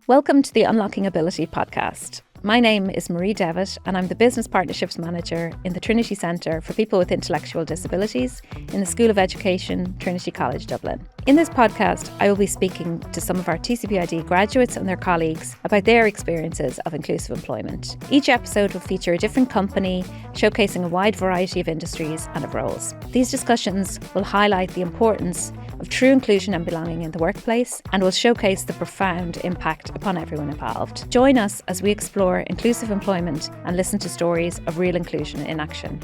Welcome to the Unlocking Ability podcast. My name is Marie Devitt and I'm the Business Partnerships Manager in the Trinity Centre for People with Intellectual Disabilities in the School of Education, Trinity College, Dublin. In this podcast, I will be speaking to some of our TCPID graduates and their colleagues about their experiences of inclusive employment. Each episode will feature a different company, showcasing a wide variety of industries and of roles. These discussions will highlight the importance of true inclusion and belonging in the workplace and will showcase the profound impact upon everyone involved. Join us as we explore inclusive employment and listen to stories of real inclusion in action.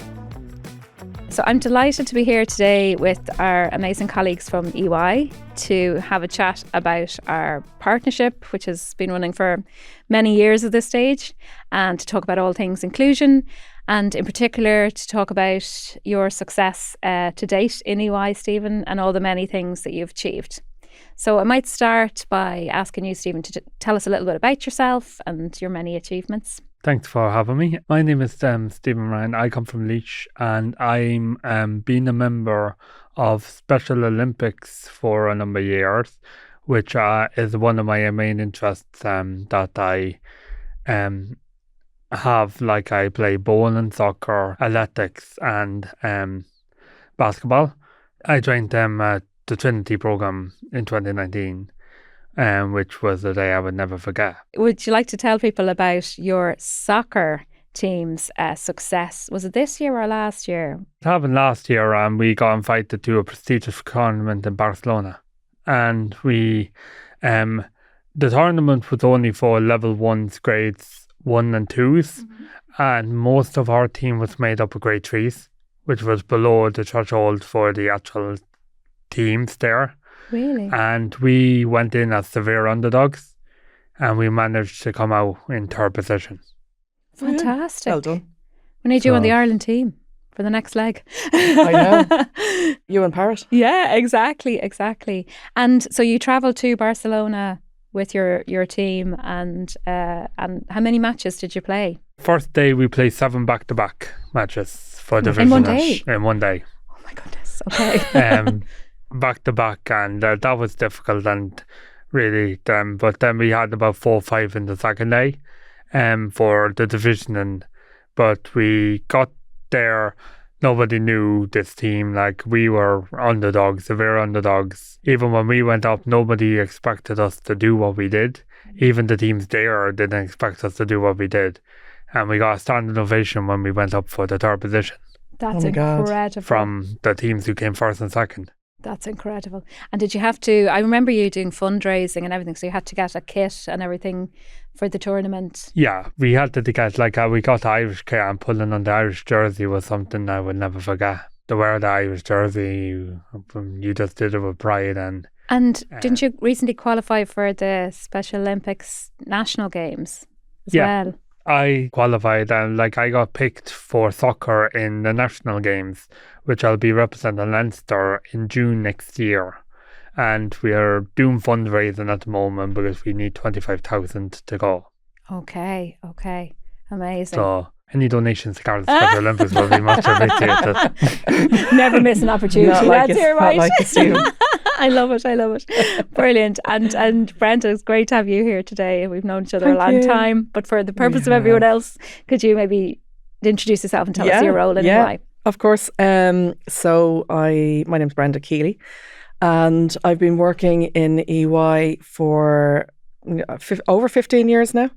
So I'm delighted to be here today with our amazing colleagues from EY to have a chat about our partnership, which has been running for many years at this stage, and to talk about all things inclusion, and in particular to talk about your success to date in EY, Stephen, and all the many things that you've achieved. So I might start by asking you, Stephen, to tell us a little bit about yourself and your many achievements. Thanks for having me. My name is Stephen Ryan. I come from Laois and I'm been a member of Special Olympics for a number of years, which is one of my main interests that I have. Like I play bowling, soccer, athletics and basketball. I joined the Trinity program in 2019. Which was a day I would never forget. Would you like to tell people about your soccer team's success? Was it this year or last year? It happened last year and we got invited to a prestigious tournament in Barcelona. And we, the tournament was only for level 1s, grades 1 and 2s. Mm-hmm. And most of our team was made up of grade 3s, which was below the threshold for the actual teams there. Really? And we went in as severe underdogs and we managed to come out in third position. Fantastic. Well done. We need you on the Ireland team for the next leg. I know. You and Parrot. Yeah, exactly. And so you travelled to Barcelona with your team and how many matches did you play? First day we played 7 back-to-back matches for division. In one day? In one day. Oh my goodness. Okay. Back to back, and that was difficult and really but then we had about 4 or 5 in the second day for the division, but we got there. Nobody knew this team. Like, we were underdogs, severe underdogs. Even when we went up, nobody expected us to do what we did. Even the teams there didn't expect us to do what we did, and we got a standing ovation when we went up for the third position. That's incredible. From the teams who came first and second. That's incredible. And did you have to, I remember you doing fundraising and everything, so you had to get a kit and everything for the tournament. Yeah, we had to get, we got the Irish kit, and pulling on the Irish jersey was something I would never forget. To wear the Irish jersey, you just did it with pride. And didn't you recently qualify for the Special Olympics national games as well? I qualified and I got picked for soccer in the national games, which I'll be representing Leinster in June next year. And we are doing fundraising at the moment because we need 25,000 to go. Okay. Amazing. So any donations to Cardiff Special Olympics will be much appreciated. Never miss an opportunity. That's here, right? Not like the student. I love it. Brilliant. And Brenda, it's great to have you here today. We've known each other a long time, but for the purpose of everyone else, could you maybe introduce yourself and tell us your role in EY? Of course. So my name's Brenda Kealy, and I've been working in EY for over 15 years now.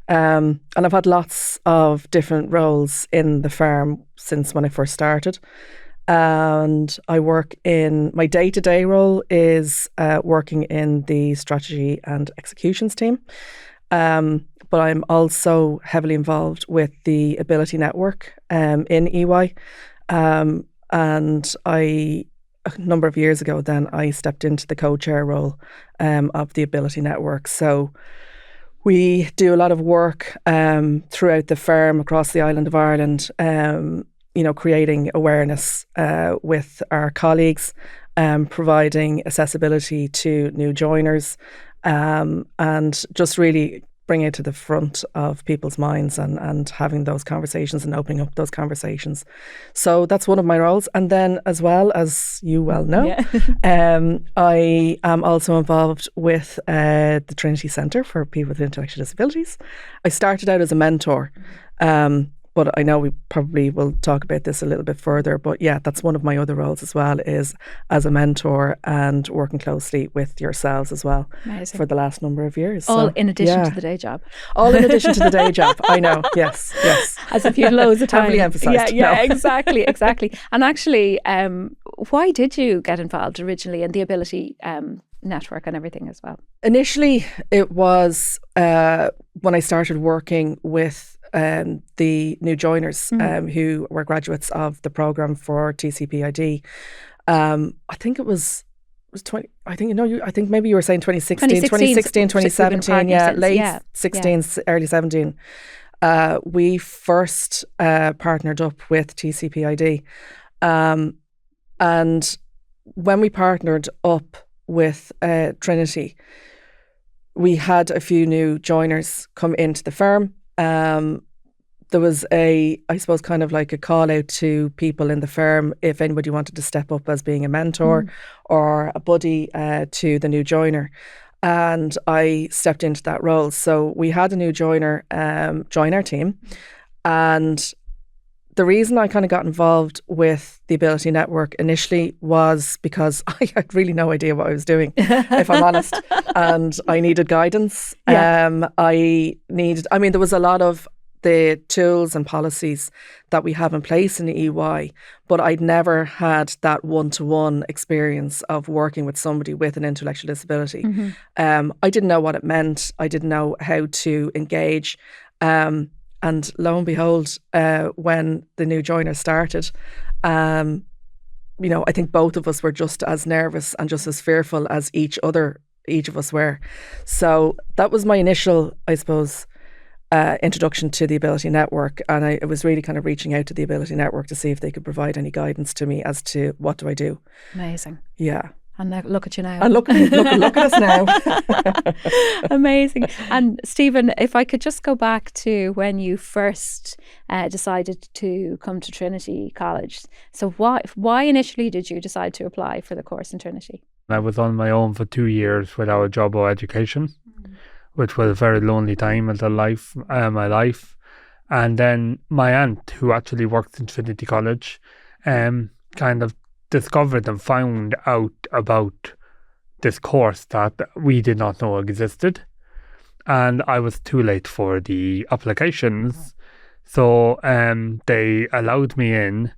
And I've had lots of different roles in the firm since when I first started. And I work in, my day-to-day role is working in the strategy and executions team. But I'm also heavily involved with the Ability Network in EY. And a number of years ago then I stepped into the co-chair role of the Ability Network. So we do a lot of work throughout the firm across the island of Ireland, creating awareness with our colleagues, providing accessibility to new joiners, and just really bring it to the front of people's minds and having those conversations and opening up those conversations. So that's one of my roles. And then, as well, as you well know, I am also involved with the Trinity Centre for People with Intellectual Disabilities. I started out as a mentor, but I know we probably will talk about this a little bit further. But yeah, that's one of my other roles as well, is as a mentor and working closely with yourselves as well. Amazing. For the last number of years. All in addition to the day job. All in addition to the day job. I know. Yes. As if you had loads of time. Heavily emphasised. Yeah, exactly. And actually, why did you get involved originally in the Ability network and everything as well? Initially, it was when I started working with the new joiners who were graduates of the programme for TCPID. I think it was 20. I think maybe you were saying 2016, 2017. Yeah, late 16, early 17. We first partnered up with TCPID, and when we partnered up with Trinity, we had a few new joiners come into the firm. There was I suppose, kind of like a call out to people in the firm if anybody wanted to step up as being a mentor or a buddy to the new joiner. And I stepped into that role. So we had a new joiner join our team. And the reason I kind of got involved with the Ability Network initially was because I had really no idea what I was doing, if I'm honest. And I needed guidance. There was a lot of the tools and policies that we have in place in the EY, but I'd never had that one-to-one experience of working with somebody with an intellectual disability. I didn't know what it meant. I didn't know how to engage. And lo and behold, when the new joiner started, I think both of us were just as nervous and just as fearful as each of us were. So that was my initial, I suppose, introduction to the Ability Network, and I was really kind of reaching out to the Ability Network to see if they could provide any guidance to me as to what do I do. Amazing. Yeah. And look at you now. And look at us now. Amazing. And Stephen, if I could just go back to when you first decided to come to Trinity College. So why initially did you decide to apply for the course in Trinity? I was on my own for 2 years without a job or education, which was a very lonely time in my life. And then my aunt, who actually works in Trinity College, kind of discovered and found out about this course that we did not know existed. And I was too late for the applications. So they allowed me in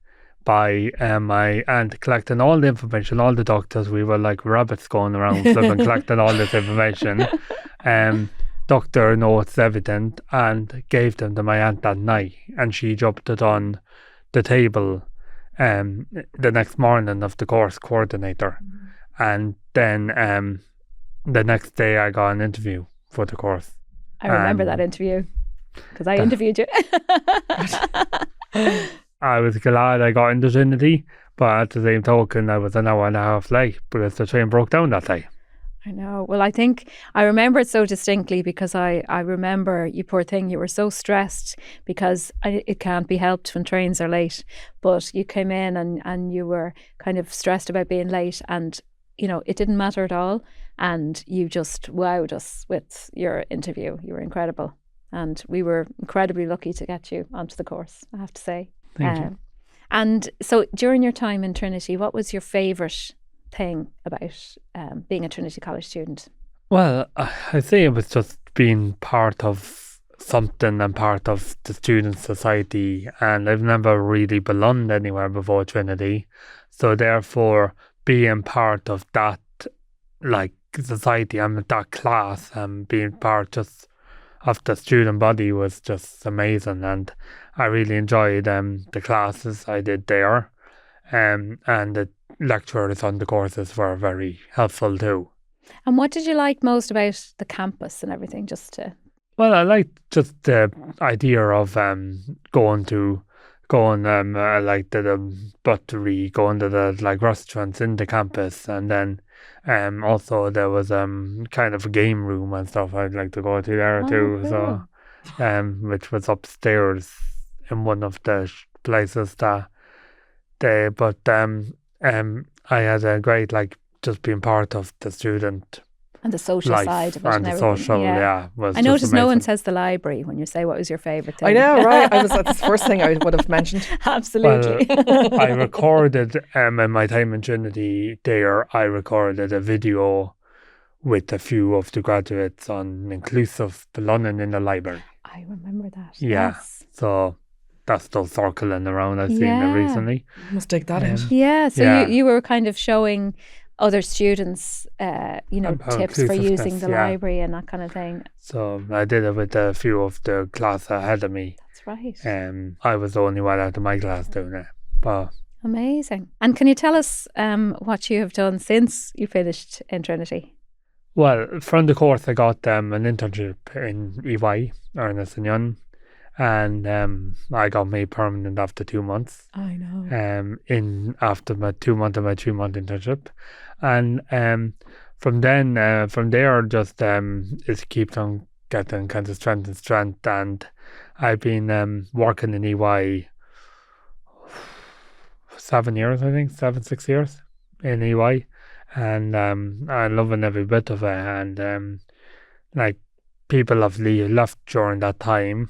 by my aunt collecting all the information, all the doctors. We were like rabbits going around collecting all this information. Doctor notes, evident, and gave them to my aunt that night, and she dropped it on the table the next morning of the course coordinator. And then the next day I got an interview for the course. I remember that interview because I interviewed you. I was glad I got into Trinity, but at the same token I was an hour and a half late because the train broke down that day. I know. Well, I think I remember it so distinctly because I remember, you poor thing, you were so stressed because it can't be helped when trains are late. But you came in and you were kind of stressed about being late, and, it didn't matter at all. And you just wowed us with your interview. You were incredible. And we were incredibly lucky to get you onto the course, I have to say. Thank you. And so during your time in Trinity, what was your favourite thing about being a Trinity College student? Well, I say it was just being part of something and part of the student society, and I've never really belonged anywhere before Trinity, so therefore being part of that society and that class and being part just of the student body was just amazing, and I really enjoyed the classes I did there, and the lecturers on the courses were very helpful too. And what did you like most about the campus and everything? Well, I liked just the idea of going to the buttery, going to the restaurants in the campus, and then Also there was kind of a game room and stuff I'd like to go to there too. Cool. So which was upstairs in one of the places that I had a great just being part of the student And the social life side of it and and the everything. social, was I just noticed no one amazing. says the library when you say what was your favourite thing. I know, right? That's the first thing I would have mentioned. Absolutely. I recorded in my time in Trinity there. I recorded a video with a few of the graduates on inclusive belonging in the library. I remember that. Yeah. Yes. So that's still circling around. I've seen it Yeah. recently. Must take that in. Yeah. So Yeah. you were kind of showing other students, About tips for inclusiveness, using the yeah. library and that kind of thing. So I did it with a few of the class ahead of me. That's right. I was the only one out of my class doing it. But Amazing. And can you tell us what you have done since you finished in Trinity? well, from the course I got an internship in EY, Ernest & Young, and I got made permanent after 2 months. I know. After my 2 month and my 3 month internship, and from there just it keeps on getting kind of strength and strength, and I've been working in EY 7 years, I think 6 years in EY, and I'm loving every bit of it, and people have left during that time.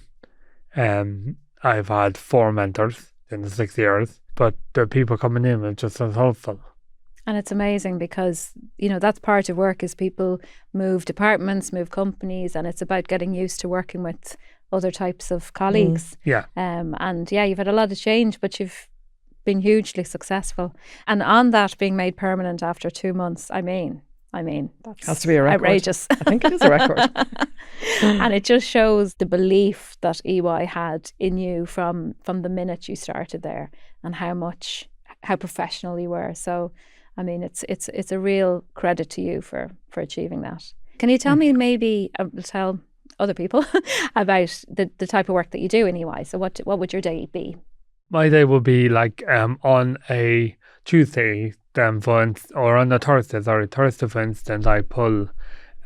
I've had 4 mentors in the 6 years, but the people coming in are just as helpful. And it's amazing because, that's part of work is people move departments, move companies, and it's about getting used to working with other types of colleagues. Yeah. And you've had a lot of change, but you've been hugely successful. And on that being made permanent after 2 months, I mean, that's Has to be a record. outrageous. I think it is a record. And it just shows the belief that EY had in you from the minute you started there, and how professional you were. So, I mean, it's a real credit to you for achieving that. Can you tell me maybe, tell other people about the type of work that you do in EY? So what would your day be? My day will be on a Tuesday, or on a Thursday, for instance, I pull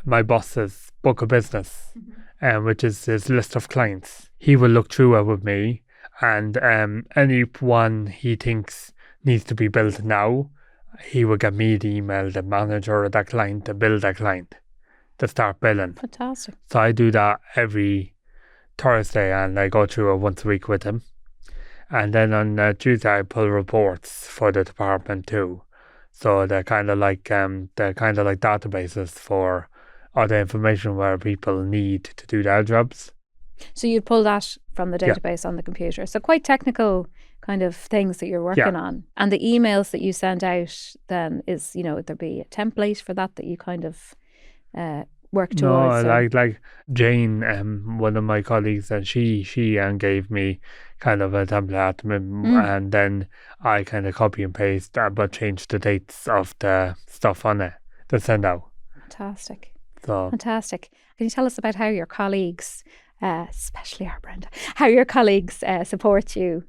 my boss's book of business, which is his list of clients. He will look through it with me, and any one he thinks needs to be built now, he will get me to email the manager of that client to build that client, to start billing. Fantastic. So I do that every Thursday, and I go through it once a week with him. And then on Tuesday, I pull reports for the department too. So they're kind of like databases for all the information where people need to do their jobs. So you'd pull that from the database on the computer. So quite technical kind of things that you're working on. And the emails that you send out then is, there'd be a template for that you kind of work towards. No, like Jane, one of my colleagues, and she gave me kind of a template, and then I kind of copy and paste, but change the dates of the stuff on it to send out. Fantastic. So Fantastic. Can you tell us about how your colleagues, especially our Brenda, how your colleagues support you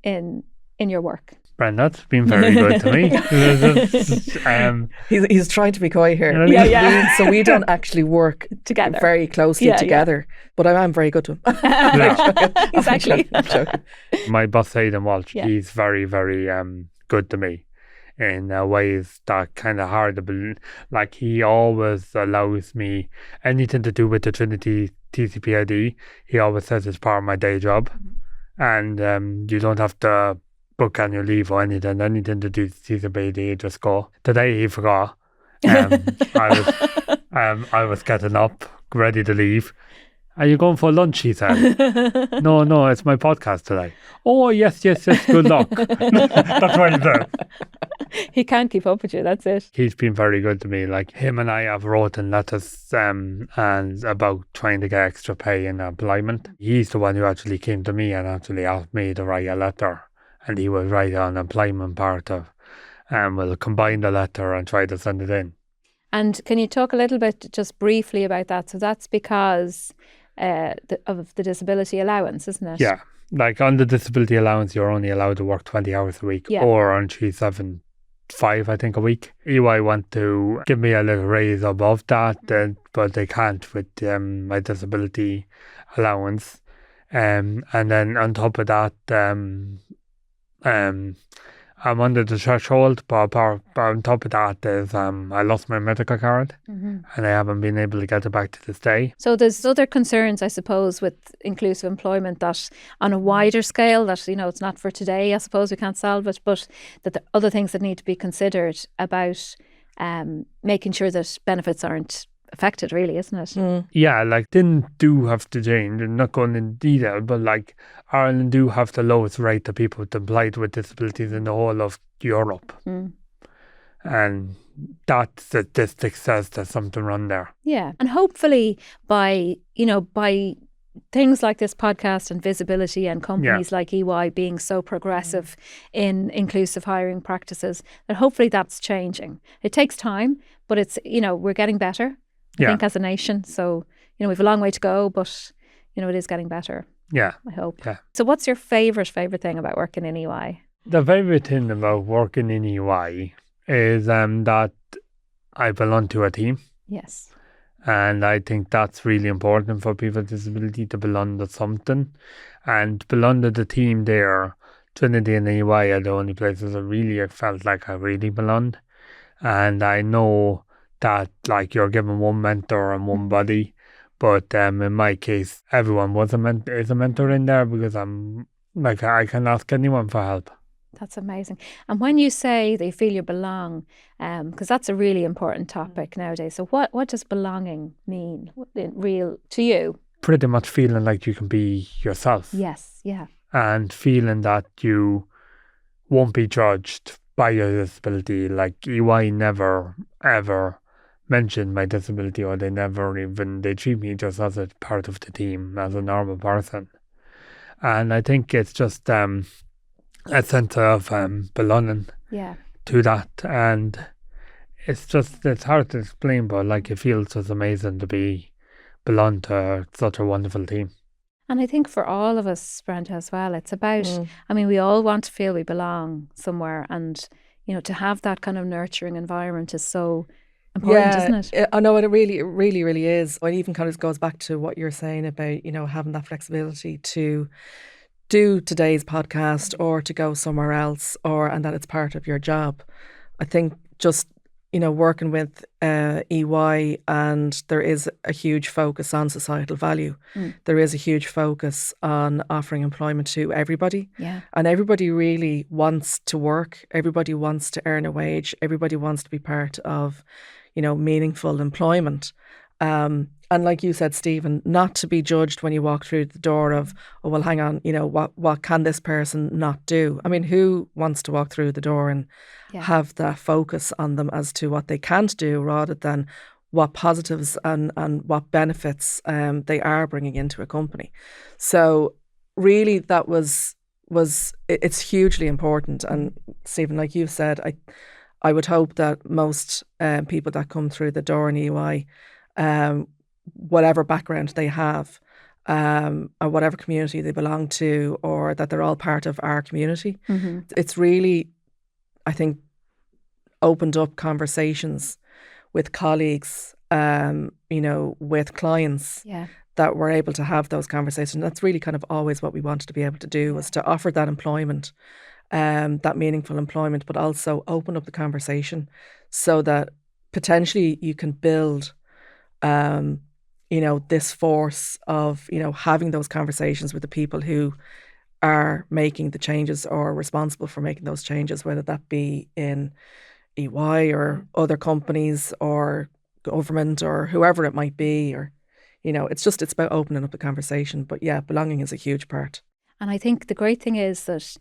in your work? Brenda's been very good to me. He's trying to be coy here. Yeah. So we don't actually work Together. very closely together, but I'm very good to him. Exactly. I'm joking. My boss, Aidan Walsh, Yeah. he's very, very good to me in ways that kind of hard to believe. Like, he always allows me anything to do with the Trinity TCPID. He always says it's part of my day job, and you don't have to book annual leave or anything to do TCPID, just go. Today he forgot. I was getting up, ready to leave. Are you going for lunch? He said. No, it's my podcast today. Oh, yes, good luck. That's what he said. He can't keep up with you, that's it. He's been very good to me. Like, him and I have written letters and about trying to get extra pay in employment. He's the one who actually came to me and actually asked me to write a letter. And he will write an employment part of, and we'll combine the letter and try to send it in. And can you talk a little bit, just briefly, about that? So that's because of the disability allowance, isn't it? Yeah, like on the disability allowance, you're only allowed to work 20 hours a week, or on 37 5, I think, a week. EY want to give me a little raise above that, but they can't with my disability allowance. And then on top of that, I'm under the threshold, but on top of that, there's I lost my medical card, and I haven't been able to get it back to this day. So there's other concerns, I suppose, with inclusive employment that on a wider scale, that, it's not for today, I suppose we can't solve it, but that there are other things that need to be considered about making sure that benefits aren't affected, really, isn't it? Yeah, things do have to change. I'm not going in detail, but Ireland do have the lowest rate of people employed with disabilities in the whole of Europe. And that statistic says there's something wrong there. Yeah, and hopefully by things like this podcast and visibility and companies like EY being so progressive in inclusive hiring practices, that hopefully that's changing. It takes time, but it's, we're getting better. I think as a nation. So, we have a long way to go, but, it is getting better. Yeah. I hope. Yeah. So what's your favourite thing about working in EY? The favourite thing about working in EY is that I belong to a team. Yes. And I think that's really important for people with disability, to belong to something. And belong to the team there, Trinity and EY are the only places I really felt like I really belonged. And I know that you're given one mentor and one buddy, but in my case, everyone is a mentor in there, because I'm I can ask anyone for help. That's amazing. And when you say that you feel you belong, because that's a really important topic nowadays. So what does belonging mean real to you? Pretty much feeling like you can be yourself. Yes, yeah. And feeling that you won't be judged by your disability. EY never, ever mentioned my disability, or they treat me just as a part of the team, as a normal person. And I think it's just a sense of belonging to that. And it's hard to explain, but it feels just amazing to belong to such a wonderful team. And I think for all of us, Brenda, as well, it's about, we all want to feel we belong somewhere, and, to have that kind of nurturing environment is so important, isn't it? I know it really, really is. It even kind of goes back to what you're saying about, having that flexibility to do today's podcast or to go somewhere else, and that it's part of your job. I think just, working with EY, and there is a huge focus on societal value. There is a huge focus on offering employment to everybody. Yeah. And everybody really wants to work. Everybody wants to earn a wage. Everybody wants to be part of, meaningful employment. And like you said, Stephen, not to be judged when you walk through the door of, oh, well, hang on, what can this person not do? Who wants to walk through the door and have that focus on them as to what they can't do, rather than what positives and what benefits they are bringing into a company? So really that it's hugely important. And Stephen, like you said, I would hope that most people that come through the door in EY, whatever background they have, or whatever community they belong to, or that they're all part of our community. It's really, I think, opened up conversations with colleagues, with clients, that we're able to have those conversations. That's really kind of always what we wanted to be able to do, was to offer that employment, that meaningful employment, but also open up the conversation so that potentially you can build this force of, having those conversations with the people who are making the changes or responsible for making those changes, whether that be in EY or other companies or government or whoever it might be, or, it's about opening up the conversation. But yeah, belonging is a huge part. And I think the great thing is that,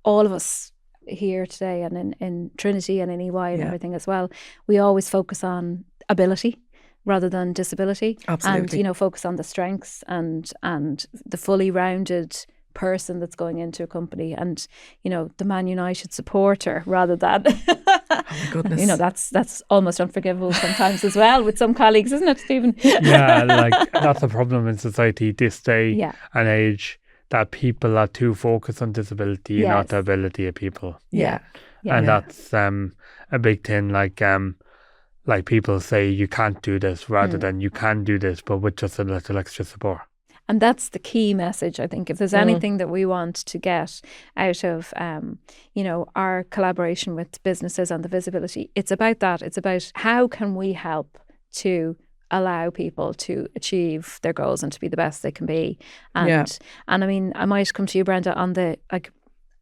all of us here today and in Trinity and in EY and everything as well, we always focus on ability rather than disability. Absolutely. And, focus on the strengths and the fully rounded person that's going into a company, and, the Man United supporter rather than... Oh my goodness. That's almost unforgivable sometimes as well with some colleagues, isn't it, Stephen? Yeah, that's a problem in society this day and age, that people are too focused on disability, not the ability of people. Yeah. And that's a big thing. Like people say, you can't do this rather than you can do this, but with just a little extra support. And that's the key message, I think. If there's anything that we want to get out of, our collaboration with businesses on the visibility, it's about that. It's about how can we help to allow people to achieve their goals and to be the best they can be. And I mean, I might come to you, Brenda, on the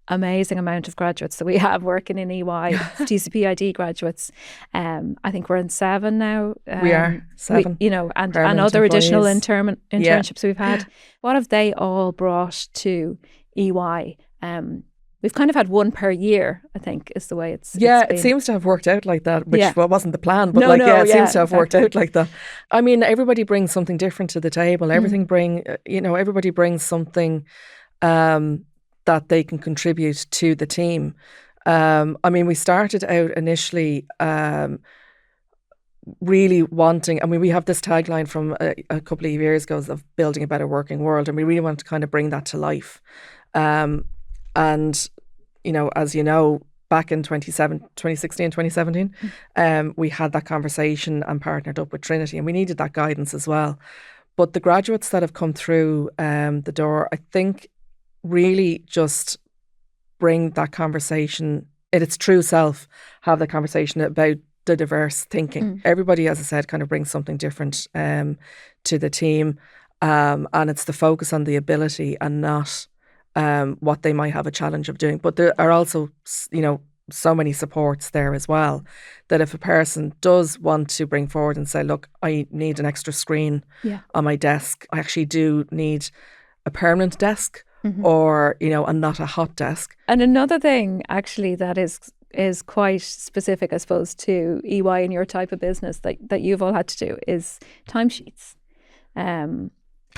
amazing amount of graduates that we have working in EY, TCPID graduates. I think we're in 7 now. We are 7. And other additional internships we've had. What have they all brought to EY? We've kind of had one per year, I think, is the way it's it seems to have worked out like that, which wasn't the plan, but it seems to have worked out like that. I mean, everybody brings something different to the table. Everybody brings something that they can contribute to the team. I mean, we started out initially really wanting, we have this tagline from a couple of years ago of building a better working world, and we really want to kind of bring that to life. And, as you know, back in 2016, 2017, we had that conversation and partnered up with Trinity, and we needed that guidance as well. But the graduates that have come through the door, I think, really just bring that conversation in its true self, have the conversation about the diverse thinking. Everybody, as I said, kind of brings something different to the team, and it's the focus on the ability and not what they might have a challenge of doing. But there are also, so many supports there as well, that if a person does want to bring forward and say, look, I need an extra screen on my desk, I actually do need a permanent desk, or, and not a hot desk. And another thing actually that is quite specific, I suppose, to EY and your type of business that you've all had to do is timesheets.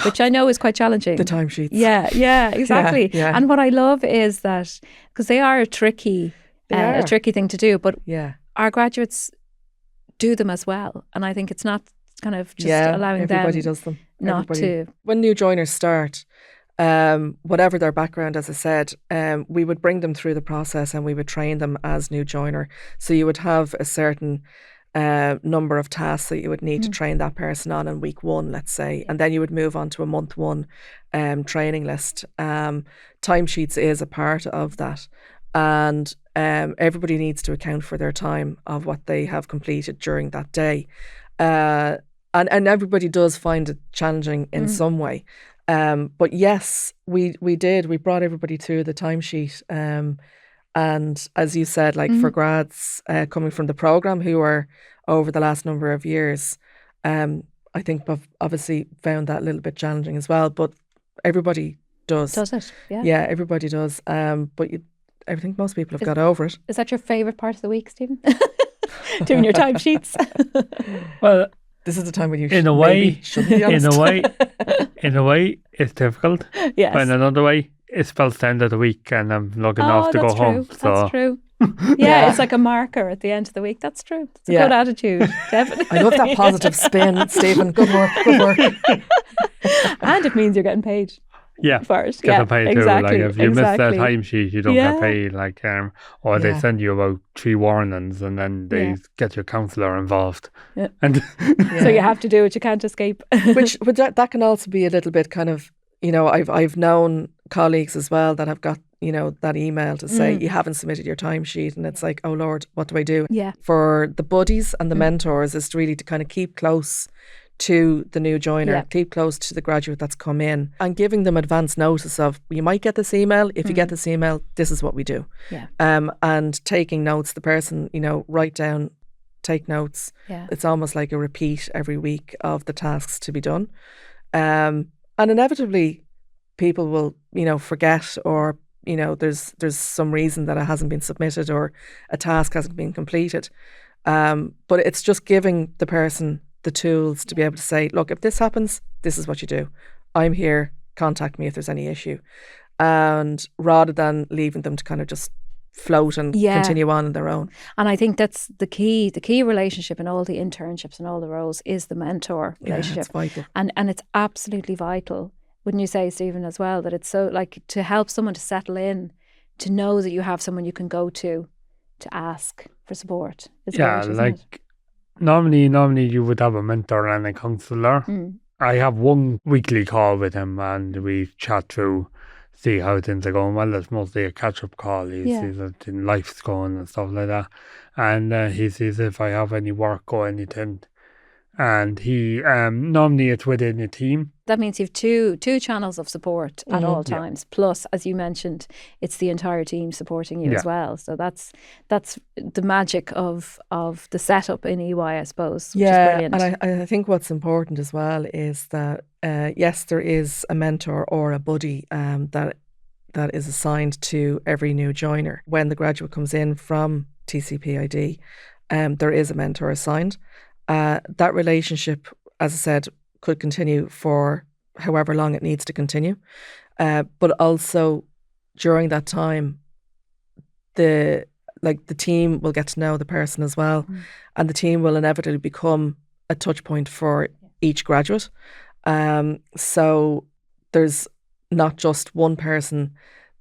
Which I know is quite challenging. The timesheets. Yeah, exactly. Yeah. And what I love is that, because they are a tricky thing to do, but our graduates do them as well. And I think it's not kind of just allowing everybody them does them. not to. When new joiners start, whatever their background, as I said, we would bring them through the process and we would train them as new joiner. So you would have a certain number of tasks that you would need to train that person on in week 1, let's say, and then you would move on to a month 1 training list. Timesheets is a part of that, and everybody needs to account for their time of what they have completed during that day, and everybody does find it challenging in some way. But yes, we brought everybody through the timesheet, and as you said, for grads coming from the programme who are over the last number of years, I think I've obviously found that a little bit challenging as well, but everybody does. Does it? Yeah. Yeah, everybody does. But I think most people have got over it. Is that your favourite part of the week, Stephen? Doing your timesheets? Well, this is the time when you in a way, it's difficult. Yes. But in another way, it's spelled the end of the week and I'm looking off to go home. So. That's true. Yeah, it's like a marker at the end of the week. That's true. It's a good attitude, definitely. I love that positive spin, Stephen. Good work. And it means you're getting paid. Yeah, for it. Get paid exactly, too. If you miss that timesheet, you don't get paid. Or they send you about 3 warnings, and then they get your counsellor involved. Yeah. And so you have to do it. You can't escape. Which that can also be a little bit kind of, I've known colleagues as well that have got that email to say you haven't submitted your timesheet, and it's like, oh Lord, what do I do? Yeah. For the buddies and the mentors is really to kind of keep close to the new joiner, keep close to the graduate that's come in, and giving them advance notice of, you might get this email. If you get this email, this is what we do. Yeah. And taking notes, the person, write down, take notes. Yeah. It's almost like a repeat every week of the tasks to be done. And inevitably people will, forget, or, there's some reason that it hasn't been submitted or a task hasn't been completed. But it's just giving the person the tools to be able to say, look, if this happens, this is what you do. I'm here, contact me if there's any issue. And rather than leaving them to kind of just float and continue on their own. And I think that's the key relationship in all the internships and all the roles is the mentor relationship. It's vital. And it's absolutely vital, wouldn't you say, Stephen, as well, that it's so, to help someone to settle in, to know that you have someone you can go to to ask for support is Yeah, great, isn't like it? normally you would have a mentor and a counsellor. Mm. I have one weekly call with him and we chat through, see how things are going. Well, it's mostly a catch-up call. He Yeah. sees how life's going and stuff like that. And he sees if I have any work or anything. And he normally it's within a team. That means you've two channels of support at all Yeah. times. Plus, as you mentioned, it's the entire team supporting you as well. So that's the magic of the setup in EY, I suppose, which is brilliant. And I think what's important as well is that yes, there is a mentor or a buddy that is assigned to every new joiner. When the graduate comes in from TCPID, there is a mentor assigned. That relationship, as I said, could continue for however long it needs to continue. But also during that time, the team will get to know the person as well. And the team will inevitably become a touch point for each graduate. So there's not just one person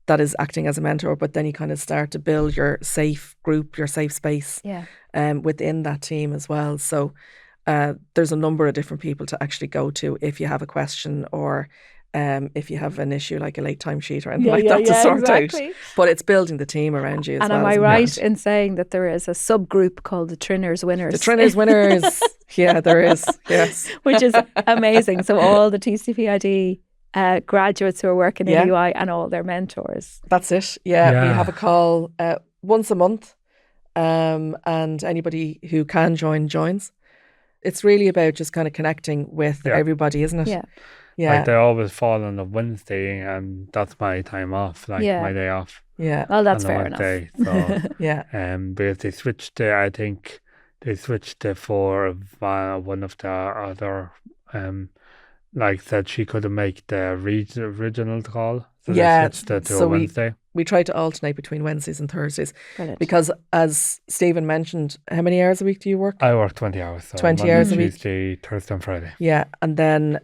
that is acting as a mentor, but then you kind of start to build your safe group, your safe space within that team as well. So there's a number of different people to actually go to if you have a question or if you have an issue like a late time sheet or anything that to sort out. But it's building the team around you as well. And am I right in saying that there is a subgroup called the Trinners Winners? The Trinners Winners. Yeah, there is. Yes. Which is amazing. So all the TCPID graduates who are working in EY and all their mentors. That's it. Yeah. We have a call once a month and anybody who can join joins. It's really about just kind of connecting with everybody, isn't it? Yeah. Yeah. Like they always fall on a Wednesday and that's my time off, my day off. Yeah. Well, that's fair enough. So, yeah. Because they switched I think they switched for one of the other like said she couldn't make the original call. So they switched it to a Wednesday. We try to alternate between Wednesdays and Thursdays. Brilliant. Because as Stephen mentioned, how many hours a week do you work? I work 20 hours. So 20 Monday, hours a week. Tuesday, Thursday and Friday. Yeah. And then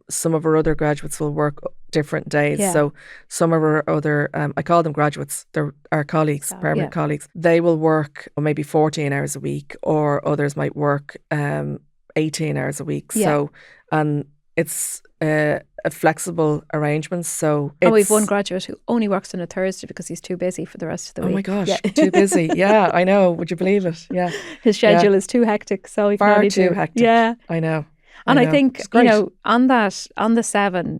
some of our other graduates will work different days. Yeah. So some of our other, I call them graduates, they're our colleagues, permanent colleagues. They will work maybe 14 hours a week or others might work 18 hours a week. Yeah. So, and it's a flexible arrangement. So we've one graduate who only works on a Thursday because he's too busy for the rest of the week. Oh my gosh, too busy. Yeah, I know. Would you believe it? Yeah. His schedule is too hectic, so he can only too hectic. Yeah. I know. And I think, on the 7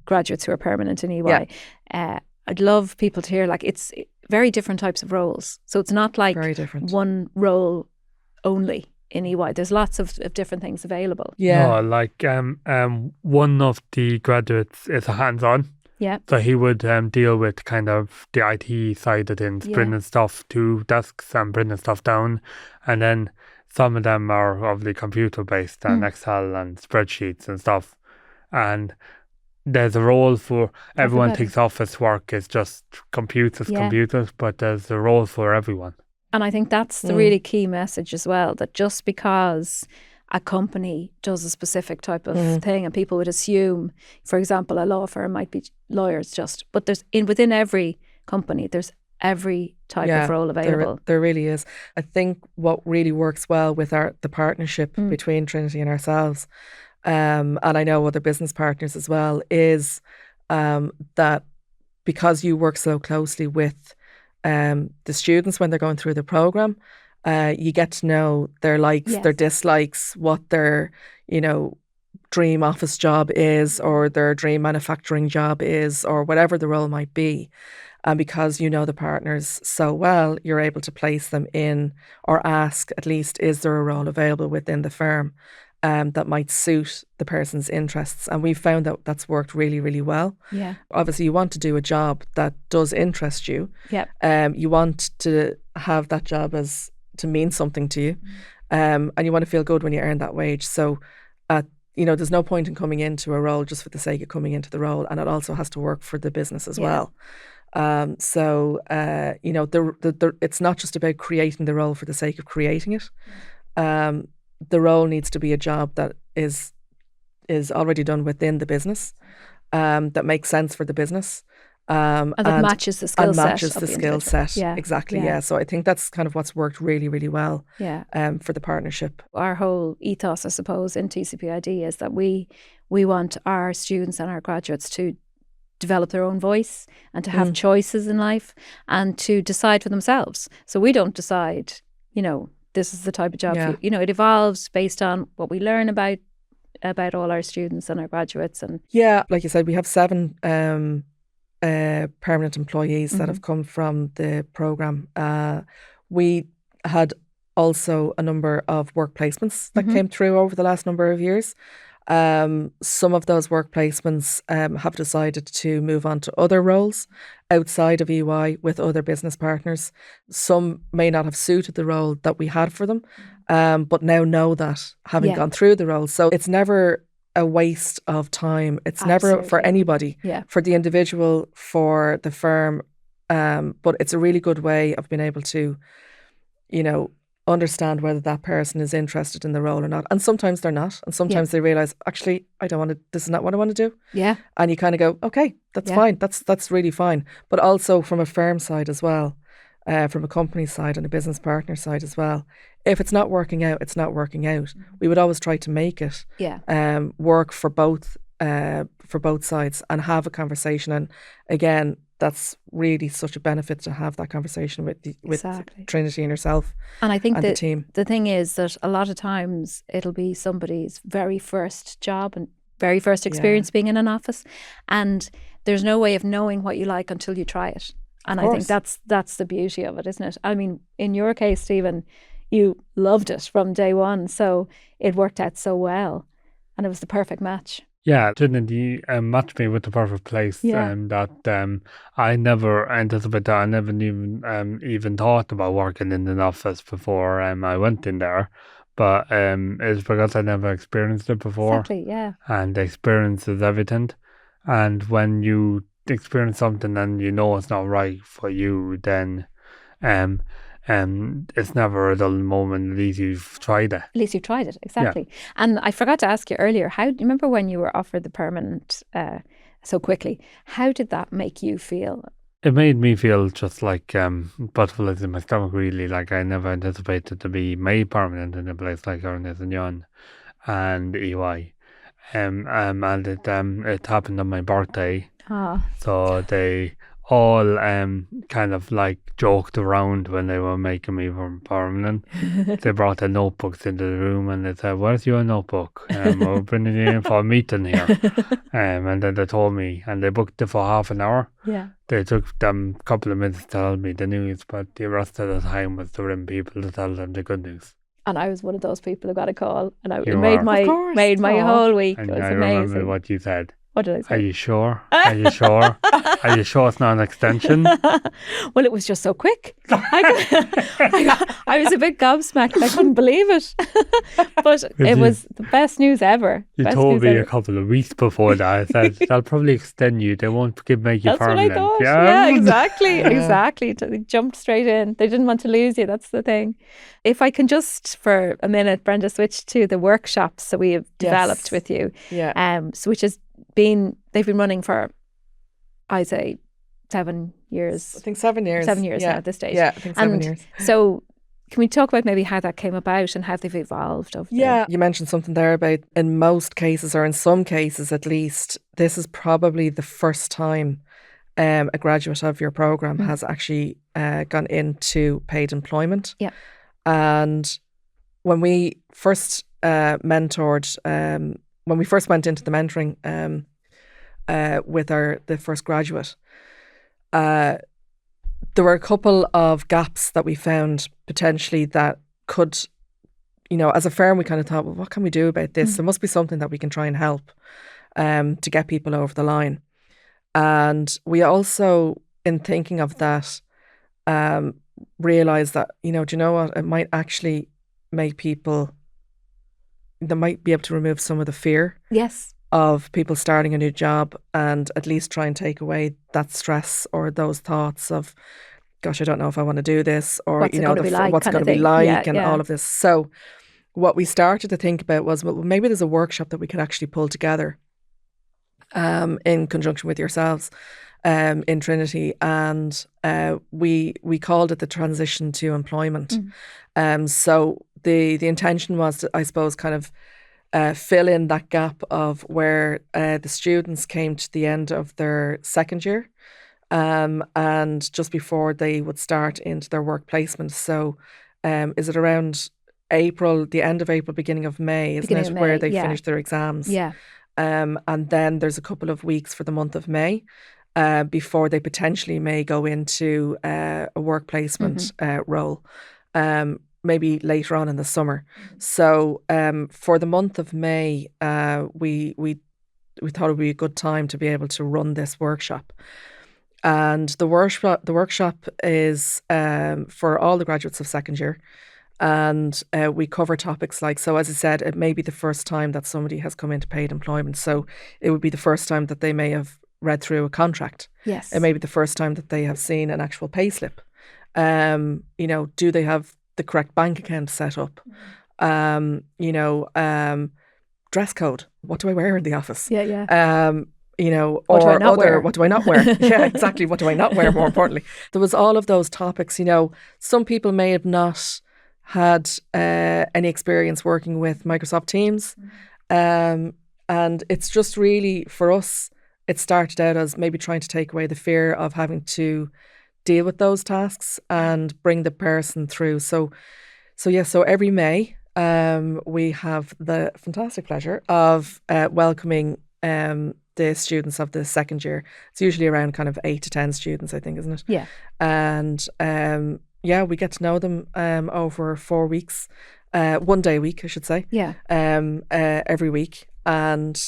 graduates who are permanent in EY, I'd love people to hear, like, it's very different types of roles. So it's not like very different. One role only. In EY, there's lots of different things available. Yeah. No, like one of the graduates is a hands-on. Yeah. So he would deal with kind of the IT side of things, bringing stuff to desks and bringing stuff down. And then some of them are obviously computer-based and Excel and spreadsheets and stuff. And there's a role for everyone thinks office work is just computers, but there's a role for everyone. And I think that's the really key message as well, that just because a company does a specific type of thing and people would assume, for example, a law firm might be lawyers but there's within every company, there's every type of role available. There really is. I think what really works well with the partnership between Trinity and ourselves, and I know other business partners as well, is that because you work so closely with the students when they're going through the programme, you get to know their likes, their dislikes, what their, dream office job is or their dream manufacturing job is or whatever the role might be. And because you know the partners so well, you're able to place them in or ask, at least, is there a role available within the firm that might suit the person's interests. And we've found that that's worked really, really well. Yeah. Obviously, you want to do a job that does interest you. Yeah. You want to have that job as to mean something to you. And you want to feel good when you earn that wage. So, there's no point in coming into a role just for the sake of coming into the role. And it also has to work for the business as well. It's not just about creating the role for the sake of creating it. The role needs to be a job that is already done within the business, that makes sense for the business, And that matches the skill and set. matches the skill set. Yeah. Exactly. Yeah. So I think that's kind of what's worked really, really well. Yeah. For the partnership. Our whole ethos, I suppose, in TCPID is that we want our students and our graduates to develop their own voice and to have choices in life and to decide for themselves. So we don't decide, this is the type of job for you. It evolves based on what we learn about all our students and our graduates. And yeah, like you said, we have 7 permanent employees that have come from the programme. We had also a number of work placements that came through over the last number of years. Some of those work placements have decided to move on to other roles outside of EY with other business partners. Some may not have suited the role that we had for them, but now know that having gone through the role. So it's never a waste of time. It's never for anybody, for the individual, for the firm. But it's a really good way of being able to, understand whether that person is interested in the role or not. And sometimes they're not. And sometimes they realise, actually, I don't want to, this is not what I want to do. Yeah. And you kind of go, okay, that's fine. That's really fine. But also from a firm side as well, from a company side and a business partner side as well. If it's not working out, it's not working out. We would always try to make it work for both sides and have a conversation. And again, that's really such a benefit to have that conversation with Trinity and yourself. And I think and the team. The thing is that a lot of times it'll be somebody's very first job and very first experience being in an office, and there's no way of knowing what you like until you try it. And I think that's the beauty of it, isn't it? I mean, in your case, Stephen, you loved it from day one, so it worked out so well, and it was the perfect match. Yeah, Trinity matched me with the perfect place. That I never anticipated. I never even thought about working in an office before I went in there. But it's because I never experienced it before. Exactly, yeah. And the experience is everything. And when you experience something and you know it's not right for you, then it's never a dull moment. At least you've tried it. At least you've tried it, exactly. Yeah. And I forgot to ask you earlier, do you remember when you were offered the permanent so quickly? How did that make you feel? It made me feel just like butterflies in my stomach, really. Like I never anticipated to be made permanent in a place like Ernest & Young and EY. And it happened on my birthday. So they all kind of like joked around when they were making me permanent. They brought their notebooks into the room and they said, "Where's your notebook? We're bringing you in for a meeting here." And then they told me, and they booked it for half an hour. Yeah. They took them a couple of minutes to tell me the news, but the rest of the time was to ring people to tell them the good news. And I was one of those people who got a call, and it made my whole week. And it was I amazing. remember what you said. What did I say? Are you sure? Are you sure? Are you sure it's not an extension? Well, it was just so quick. I was a bit gobsmacked. I couldn't believe it. But it was the best news ever. You told me a couple of weeks before that. I said, they'll probably extend you. They won't make you permanent. That's what I thought. Yeah, exactly. Exactly. They jumped straight in. They didn't want to lose you. That's the thing. If I can just, for a minute, Brenda, switch to the workshops that we have developed with you. Yeah. So which has they've been running for, I'd say, 7 years. I think 7 years. 7 years now at this stage. Yeah, I think 7 years. So can we talk about maybe how that came about and how they've evolved over You mentioned something there about, in most cases, or in some cases at least, this is probably the first time a graduate of your programme has actually gone into paid employment. Yeah. And when we first mentored, when we first went into the mentoring with the first graduate, there were a couple of gaps that we found potentially that could, as a firm, we kind of thought, well, what can we do about this? There must be something that we can try and help to get people over the line. And we also, in thinking of that, realised that, do you know what? It might actually make people, they might be able to remove some of the fear of people starting a new job, and at least try and take away that stress or those thoughts of, gosh, I don't know if I want to do this, or what's it going to be like and all of this. So what we started to think about was, well, maybe there's a workshop that we could actually pull together in conjunction with yourselves, in Trinity, and we called it the transition to employment. So the intention was to, I suppose, kind of fill in that gap of where the students came to the end of their second year, and just before they would start into their work placement. So is it around April, the end of April, beginning of May, Beginning of May, where they yeah. finish their exams? Yeah. And then there's a couple of weeks for the month of May before they potentially may go into a work placement role, maybe later on in the summer. So for the month of May, we thought it would be a good time to be able to run this workshop. And the workshop is for all the graduates of second year. And we cover topics like, so as I said, it may be the first time that somebody has come into paid employment. So it would be the first time that they may have read through a contract. Yes. It may be the first time that they have seen an actual payslip. Do they have the correct bank account set up? Dress code. What do I wear in the office? Yeah. What do I not wear? What do I not wear? Yeah, exactly. What do I not wear, more importantly? There was all of those topics. Some people may have not had any experience working with Microsoft Teams. And it's just really, for us, it started out as maybe trying to take away the fear of having to deal with those tasks and bring the person through. So every May, we have the fantastic pleasure of welcoming the students of the second year. It's usually around kind of 8 to 10 students, I think, isn't it? Yeah. And we get to know them over 4 weeks, 1 day a week, I should say. Yeah. Every week, and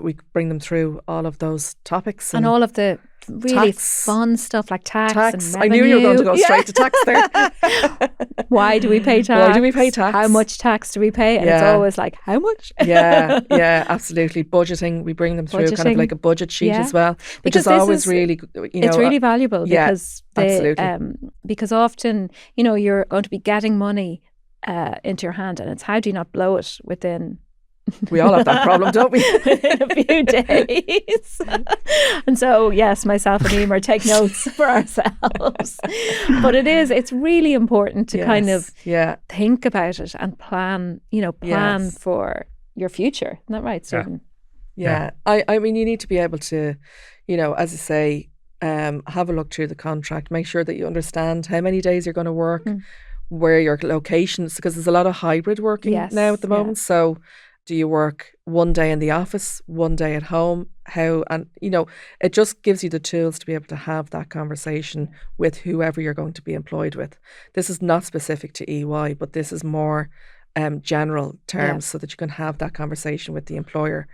we bring them through all of those topics and all of the really fun stuff like tax. And revenue. I knew you were going to go straight to tax there. Why do we pay tax? Why do we pay tax? How much tax do we pay? And it's always like, how much? yeah, absolutely. Budgeting, we bring them through kind of like a budget sheet as well, which is always really, it's really valuable because absolutely. Because often, you're going to be getting money into your hand, and it's how do you not blow it within. We all have that problem, don't we? In a few days. And so, yes, myself and Emer take notes for ourselves. But it's really important to kind of think about it and plan for your future. Isn't that right, Stephen? Yeah. I mean, you need to be able to, as I say, have a look through the contract, make sure that you understand how many days you're going to work, where your location is, because there's a lot of hybrid working now at the moment. So do you work 1 day in the office, 1 day at home? It just gives you the tools to be able to have that conversation with whoever you're going to be employed with. This is not specific to EY, but this is more general terms so that you can have that conversation with the employer.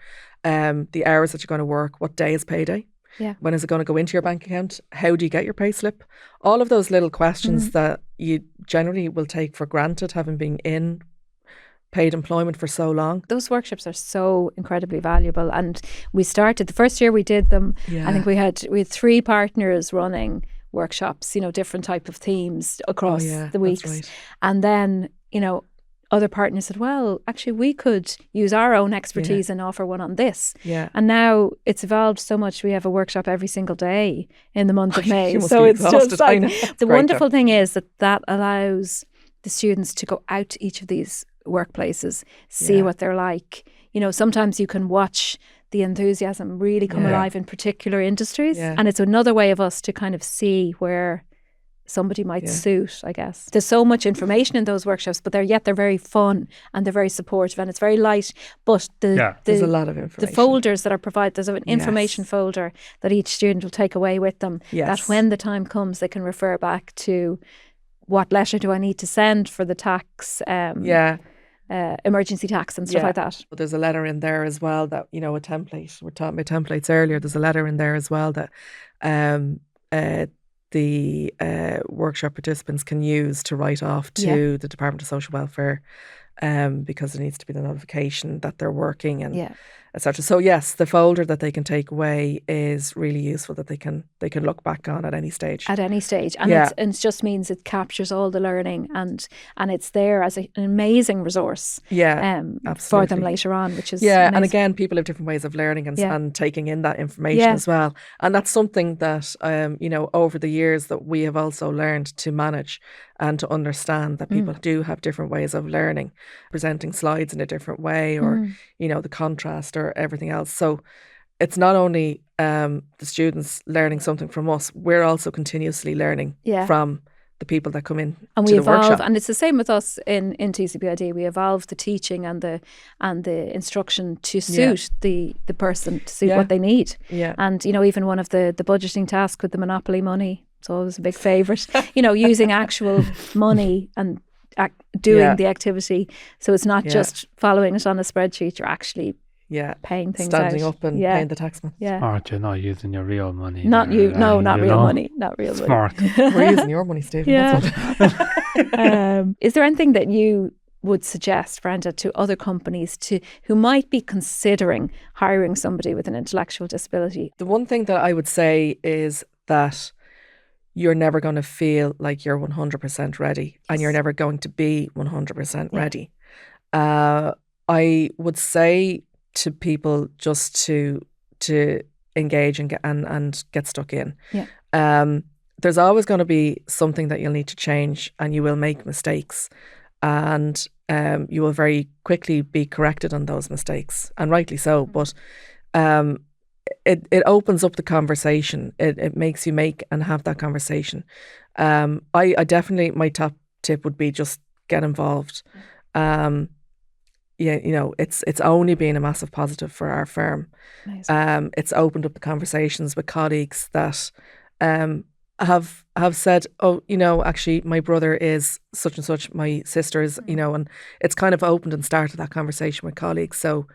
The hours that you're going to work, what day is payday? Yeah. When is it going to go into your bank account? How do you get your pay slip? All of those little questions that you generally will take for granted, having been in paid employment for so long. Those workshops are so incredibly valuable, and we started the first year we did them. I think we had 3 partners running workshops, different type of themes across the weeks. That's right. And then other partners said, well, actually we could use our own expertise and offer one on this. And now it's evolved so much. We have a workshop every single day in the month of May. So it's just like the wonderful thing is that allows the students to go out to each of these workplaces, see what they're like. Sometimes you can watch the enthusiasm really come alive in particular industries, and it's another way of us to kind of see where somebody might suit, I guess. There's so much information in those workshops, but they're very fun and they're very supportive and it's very light. But there's a lot of information. The folders that are provided, there's an information folder that each student will take away with them, that when the time comes they can refer back to what letter do I need to send for the tax, emergency tax and stuff like that. But there's a letter in there as well that, a template, we're talking about templates earlier, there's a letter in there as well that the workshop participants can use to write off to the Department of Social Welfare because there needs to be the notification that they're working and Yeah. etc. So yes, the folder that they can take away is really useful, that they can look back on at any stage. At any stage. And Yeah. it just means it captures all the learning and it's there as an amazing resource Yeah, for absolutely. them later on, which is Yeah, and amazing. again, people have different ways of learning and, Yeah. and taking in that information Yeah. as well. And that's something that, over the years that we have also learned to manage and to understand that people do have different ways of learning, presenting slides in a different way or, the contrast or everything else. So it's not only the students learning something from us, we're also continuously learning Yeah. from the people that come in and to we the evolve, workshop. and it's the same with us in TCPID. We evolve the teaching and the instruction to suit the person, to suit Yeah. what they need. Yeah. And even one of the budgeting tasks with the Monopoly money, it's always a big favourite. Using actual money and doing Yeah. the activity, so it's not Yeah. just following it on a spreadsheet. You're actually paying things Standing out. up and paying the taxman. Yeah. Or you're not using your real money. Not there, you. No, not you real know? money. Not real Smart. money. We're using your money, Stephen. Yeah. That's what. Is there anything that you would suggest, Brenda, to other companies who might be considering hiring somebody with an intellectual disability? The one thing that I would say is that you're never going to feel like you're 100% ready, and you're never going to be 100% ready. I would say to people just to engage and get stuck in. Yeah. There's always going to be something that you'll need to change, and you will make mistakes, and you will very quickly be corrected on those mistakes, and rightly so. But it opens up the conversation. It makes you make and have that conversation. I definitely, my top tip would be just get involved. It's only been a massive positive for our firm. Amazing. It's opened up the conversations with colleagues that have said, oh, actually my brother is such and such, my sister is, and it's kind of opened and started that conversation with colleagues. So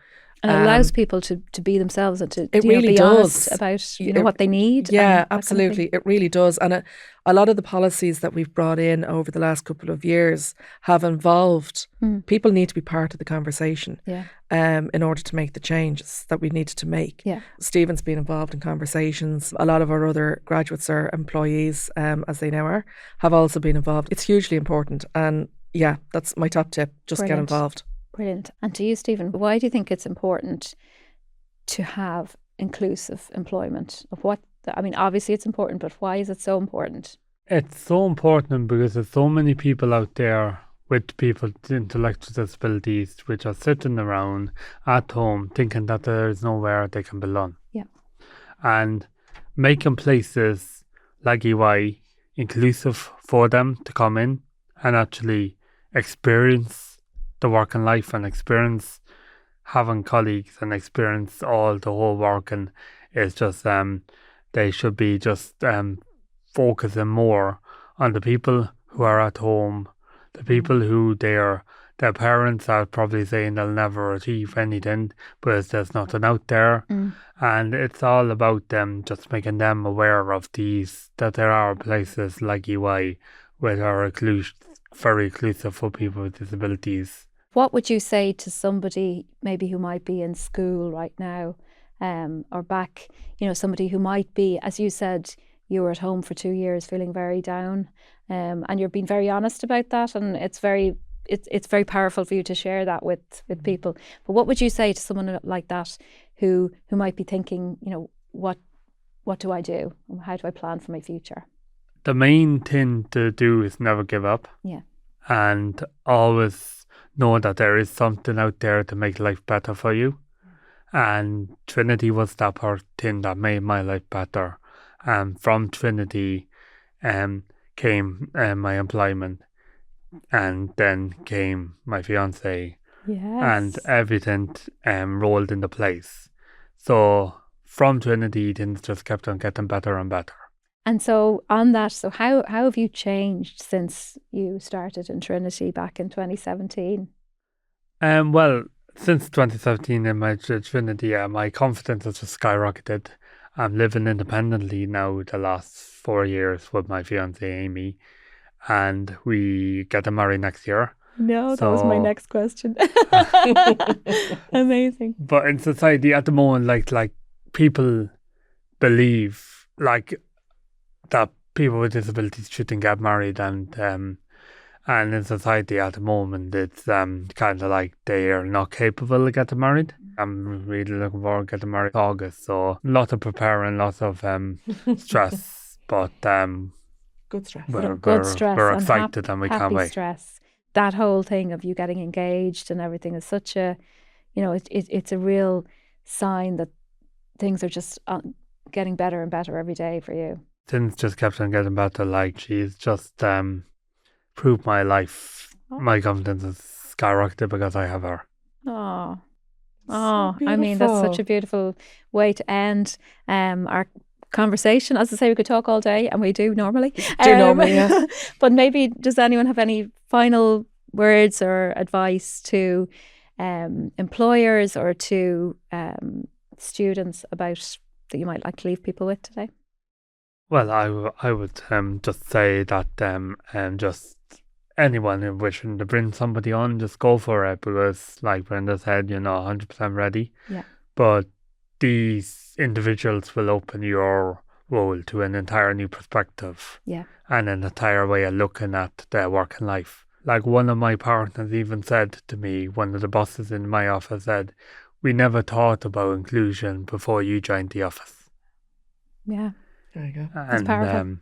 and it allows people to be themselves and to really be does. honest about what they need. Yeah, and absolutely. Kind of it really does. And a lot of the policies that we've brought in over the last couple of years have involved people need to be part of the conversation in order to make the changes that we needed to make. Yeah. Stephen's been involved in conversations. A lot of our other graduates or employees, as they now are, have also been involved. It's hugely important. And yeah, that's my top tip. Just get involved. Brilliant. And to you, Stephen, why do you think it's important to have inclusive employment? Obviously it's important, but why is it so important? It's so important because there's so many people out there with people with intellectual disabilities which are sitting around at home thinking that there is nowhere they can belong. Yeah. And making places like EY inclusive for them to come in and actually experience the working life and experience having colleagues and experience all the whole work, and it's just they should be just focusing more on the people who are at home, the people who their parents are probably saying they'll never achieve anything because there's nothing out there. And it's all about them just making them aware of that there are places like EY which are very inclusive for people with disabilities. What would you say to somebody maybe who might be in school right now, or back, somebody who might be, as you said, you were at home for 2 years feeling very down, and you're being very honest about that, and it's very powerful for you to share that with people. But what would you say to someone like that who might be thinking, what do I do? How do I plan for my future? The main thing to do is never give up. Yeah. And always know that there is something out there to make life better for you. And Trinity was that thing that made my life better. And from Trinity came my employment, and then came my fiance. Yes. And everything rolled into place. So from Trinity, things just kept on getting better and better. And so on that, how have you changed since you started in Trinity back in 2017? Well, since 2017 in my Trinity, my confidence has just skyrocketed. I'm living independently now the last 4 years with my fiancée Amy, and we get married next year. No, that was my next question. Amazing. But in society at the moment, like people believe that people with disabilities shouldn't get married, and in society at the moment, it's kind of like they are not capable of getting married. I'm really looking forward to getting married in August, so lots of preparing, lots of stress, but Good stress. Good stress we're and excited and we can't happy wait. stress. That whole thing of you getting engaged and everything is such a, it's a real sign that things are just getting better and better every day for you. Things just kept on getting better. Like, she's just proved my life. My confidence is skyrocketed because I have her. Oh, So I mean, that's such beautiful. a beautiful way to end our conversation. As I say, we could talk all day, and we do normally. Yeah. But maybe, does anyone have any final words or advice to employers or to students about that you might like to leave people with today? Well, I would just say that just anyone wishing to bring somebody on, just go for it, because like Brenda said, you're not 100% ready. Yeah. But these individuals will open your role to an entire new perspective. Yeah. And an entire way of looking at their working life. Like, one of my partners even said to me, one of the bosses in my office said, "We never thought about inclusion before you joined the office." Yeah. There you go. That's powerful.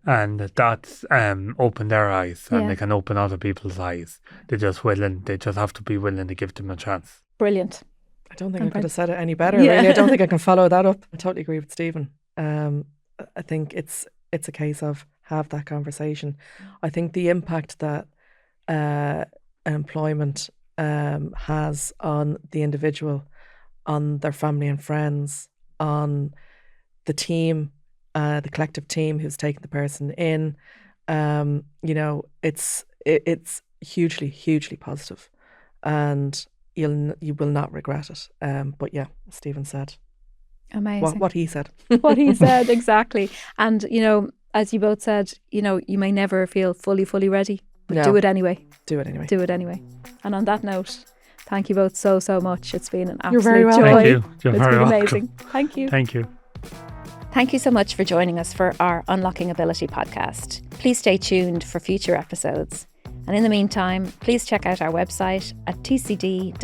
And that's opened their eyes, and Yeah. they can open other people's eyes. They just have to be willing to give them a chance. Brilliant. I don't think And I could Brenda? have said it any better, Yeah. really. I don't think I can follow that up. I totally agree with Stephen. I think it's a case of have that conversation. I think the impact that employment has on the individual, on their family and friends, on the team, the collective team who's taken the person in, it's hugely, hugely positive, and you will not regret it. But yeah, as Stephen said, Amazing. what he said. What he said, exactly. And, as you both said, you may never feel fully ready, but No. do it anyway. Do it anyway. Do it anyway. And on that note, thank you both so much. It's been an You're absolute very welcome. joy. Thank you. You're It's very been welcome. amazing. Thank you. Thank you. Thank you so much for joining us for our Unlocking Ability podcast. Please stay tuned for future episodes. And in the meantime, please check out our website at tcd.ie/TCPID.